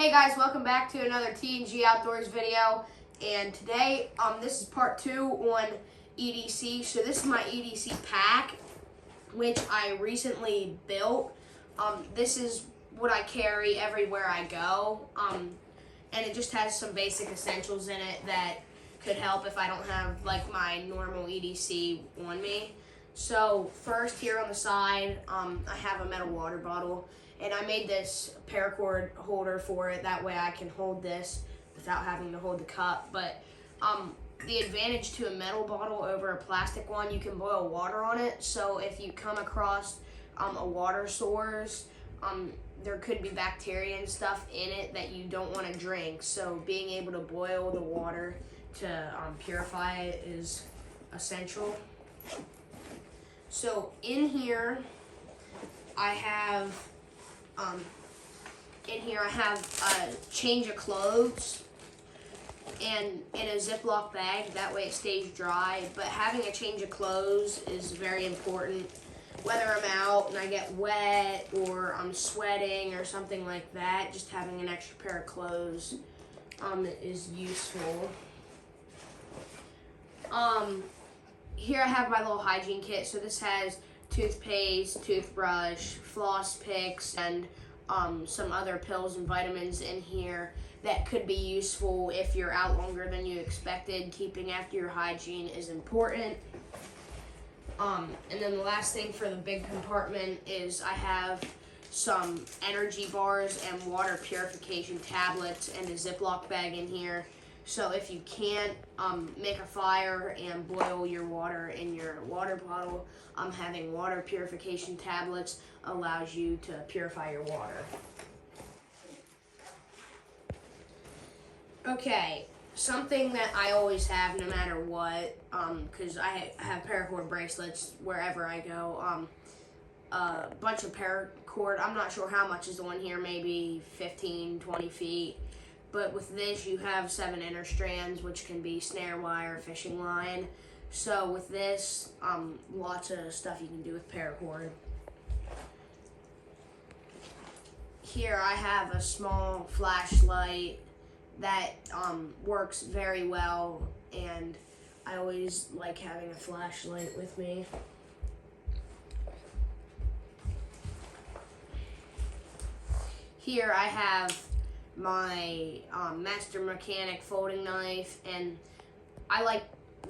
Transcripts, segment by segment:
Hey guys, welcome back to another T&G Outdoors video. And today, this is part 2 on E.D.C. So this is my E.D.C pack, which I recently built. This is what I carry everywhere I go. And it just has some basic essentials in it that could help if I don't have like my normal E.D.C on me. So first, here on the side, I have a metal water bottle. And I made this paracord holder for it. That way I can hold this without having to hold the cup. But the advantage to a metal bottle over a plastic one, you can boil water on it. So if you come across a water source, there could be bacteria and stuff in it that you don't want to drink. So being able to boil the water to purify it is essential. So in here, I have a change of clothes and in a Ziploc bag. That way it stays dry. But having a change of clothes is very important. Whether I'm out and I get wet or I'm sweating or something like that, just having an extra pair of clothes is useful. Here I have my little hygiene kit. So this has toothpaste, toothbrush, floss picks, and some other pills and vitamins in here that could be useful if you're out longer than you expected. Keeping after your hygiene is important. And then the last thing for the big compartment is I have some energy bars and water purification tablets and a Ziploc bag in here. So if you can't make a fire and boil your water in your water bottle, having water purification tablets allows you to purify your water. Okay, something that I always have no matter what, because I have paracord bracelets wherever I go, a bunch of paracord. I'm not sure how much is on here, maybe 15, 20 feet. But with this, you have 7 inner strands, which can be snare wire, fishing line. So with this, lots of stuff you can do with paracord. Here I have a small flashlight that works very well, and I always like having a flashlight with me. Here I have my Master Mechanic folding knife, and I like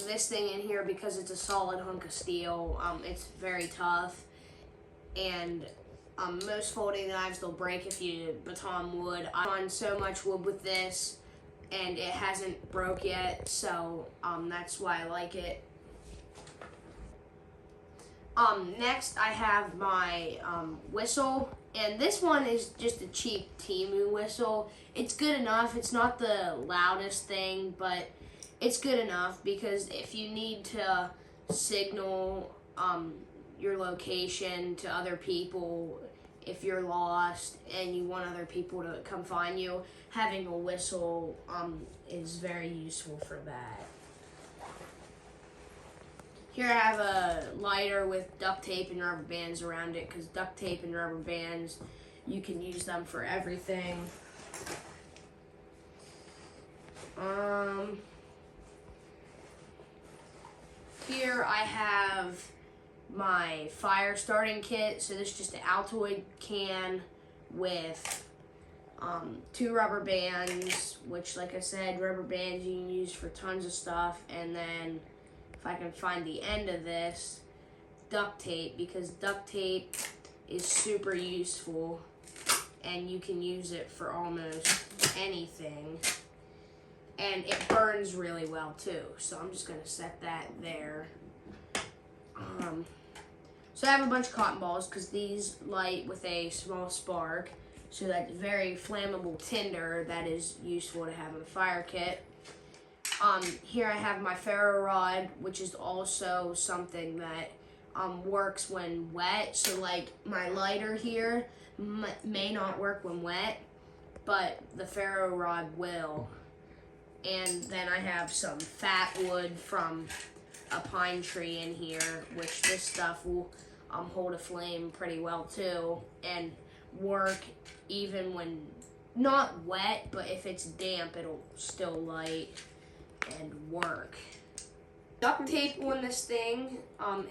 this thing in here because it's a solid hunk of steel. It's very tough, and most folding knives, they'll break if you baton wood. I've done so much wood with this, and it hasn't broke yet, so that's why I like it. Next, I have my whistle, and this one is just a cheap Temu whistle. It's good enough. It's not the loudest thing, but it's good enough because if you need to signal your location to other people, if you're lost and you want other people to come find you, having a whistle is very useful for that. Here I have a lighter with duct tape and rubber bands around it, because duct tape and rubber bands, you can use them for everything. Here I have my fire starting kit. So this is just an Altoid can with 2 rubber bands, which, like I said, rubber bands you can use for tons of stuff. And then if I can find the end of this, duct tape, because duct tape is super useful and you can use it for almost anything. And it burns really well too, so I'm just going to set that there. So I have a bunch of cotton balls because these light with a small spark, so that's very flammable tinder that is useful to have in a fire kit. Here I have my ferro rod, which is also something that works when wet. So like my lighter here may not work when wet, but the ferro rod will. And then I have some fat wood from a pine tree in here, which this stuff will hold a flame pretty well too and work even when not wet, but if it's damp, it'll still light and work. Duct tape on this thing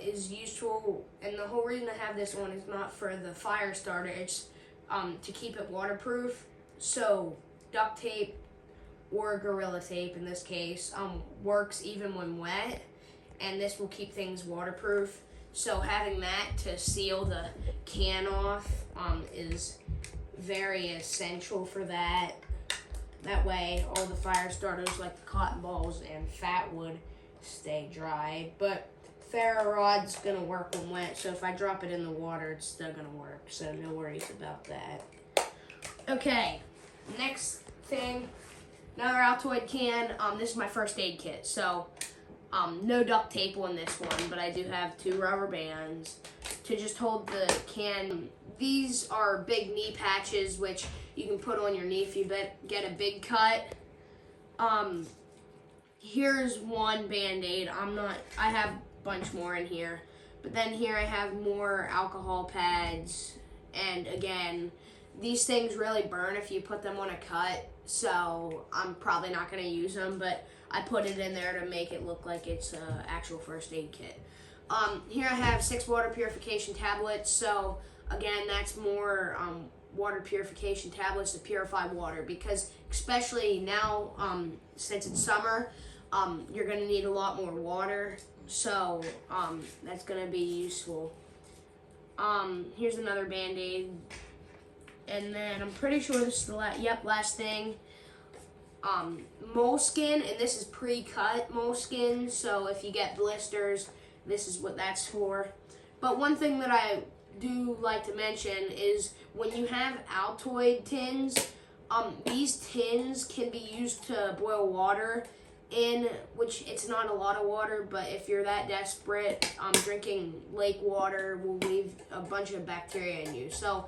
is useful, and the whole reason I have this on is not for the fire starter, it's to keep it waterproof. So duct tape or Gorilla Tape in this case works even when wet, and this will keep things waterproof. So having that to seal the can off is very essential for that. That way all the fire starters like the cotton balls and fat wood stay dry. But ferro rod's gonna work when wet, so if I drop it in the water, it's still gonna work, so no worries about that. Okay, next thing, another Altoid can. This is my first aid kit, so no duct tape on this one, but I do have 2 rubber bands to just hold the can. These are big knee patches, which you can put on your knee if you get a big cut. Here's one Band-Aid. I have a bunch more in here, but then here I have more alcohol pads, and again, these things really burn if you put them on a cut, so I'm probably not going to use them, but I put it in there to make it look like it's an actual first aid kit. Here I have 6 water purification tablets, so again, that's more water purification tablets to purify water, because especially now, since it's summer, you're going to need a lot more water, so that's going to be useful. Here's another Band-Aid, and then I'm pretty sure this is the last thing. Moleskin, and this is pre-cut moleskin, so if you get blisters, this is what that's for. But one thing that I do like to mention is when you have Altoid tins, these tins can be used to boil water in, which it's not a lot of water, but if you're that desperate, drinking lake water will leave a bunch of bacteria in you. So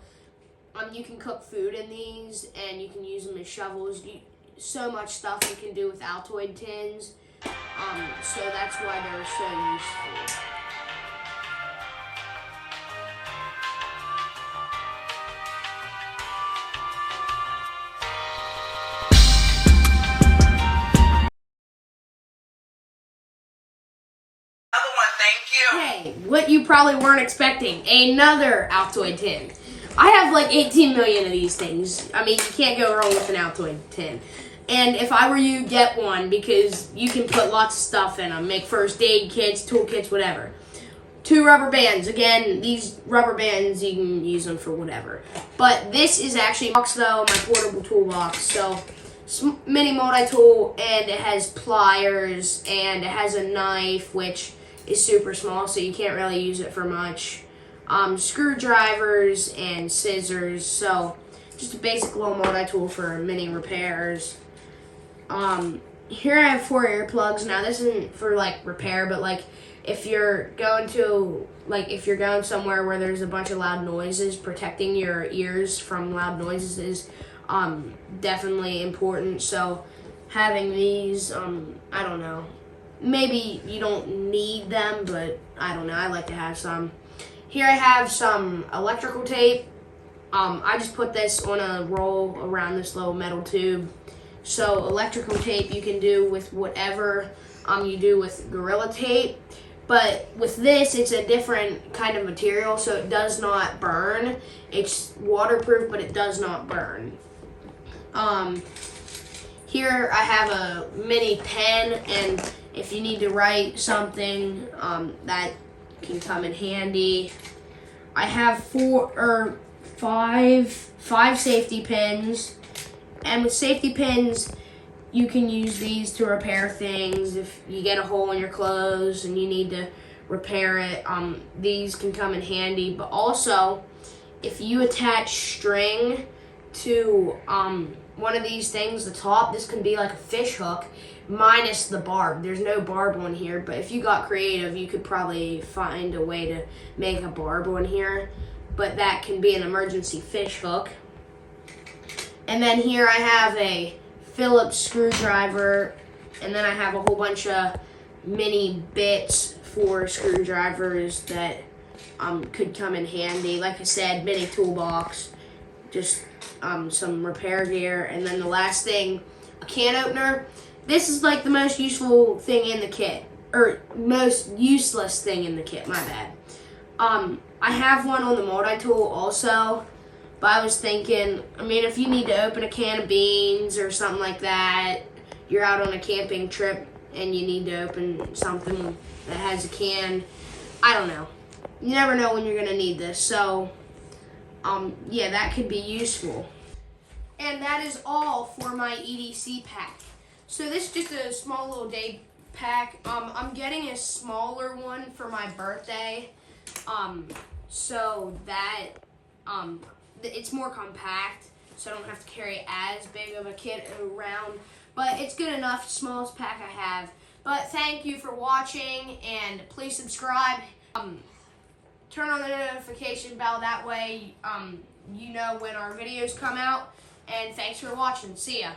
you can cook food in these, and you can use them as shovels. So much stuff you can do with Altoid tins, so that's why they're so useful. Hey, what you probably weren't expecting, another Altoid tin. I have like 18 million of these things. I mean, you can't go wrong with an Altoid tin. And if I were you, get one, because you can put lots of stuff in them. Make first aid kits, tool kits, whatever. 2 rubber bands. Again, these rubber bands, you can use them for whatever. But this is actually my portable toolbox. So, mini multi-tool, and it has pliers, and it has a knife, which is super small, so you can't really use it for much. Screwdrivers and scissors, so just a basic little multi-tool for mini repairs. Here I have 4 earplugs. Now this isn't for like repair, but like if you're going somewhere where there's a bunch of loud noises, protecting your ears from loud noises is definitely important. So having these, I don't know, maybe you don't need them, but I don't know, I like to have some. Here I have some electrical tape. I just put this on a roll around this little metal tube. So electrical tape you can do with whatever you do with Gorilla Tape. But with this, it's a different kind of material, so it does not burn. It's waterproof, but it does not burn. Here I have a mini pen, and if you need to write something, that can come in handy. I have 5 safety pins, and with safety pins, you can use these to repair things. If you get a hole in your clothes and you need to repair it, these can come in handy. But also, if you attach string to one of these things, the top, this can be like a fish hook, minus the barb. There's no barb on here, but if you got creative, you could probably find a way to make a barb on here. But that can be an emergency fish hook. And then here I have a Phillips screwdriver, and then I have a whole bunch of mini bits for screwdrivers that could come in handy. Like I said, mini toolbox. just some repair gear, and then the last thing, a can opener. This is like the most useful thing in the kit, or most useless thing in the kit, my bad. I have one on the multi-tool also, but I was thinking, I mean, if you need to open a can of beans or something like that, you're out on a camping trip and you need to open something that has a can, I don't know. You never know when you're going to need this, so yeah, that could be useful. And that is all for my E.D.C pack. So this is just a small little day pack. I'm getting a smaller one for my birthday, so that it's more compact, so I don't have to carry as big of a kit around. But it's good enough, smallest pack I have. But thank you for watching, and please subscribe. Turn on the notification bell, that way you know when our videos come out. And thanks for watching. See ya.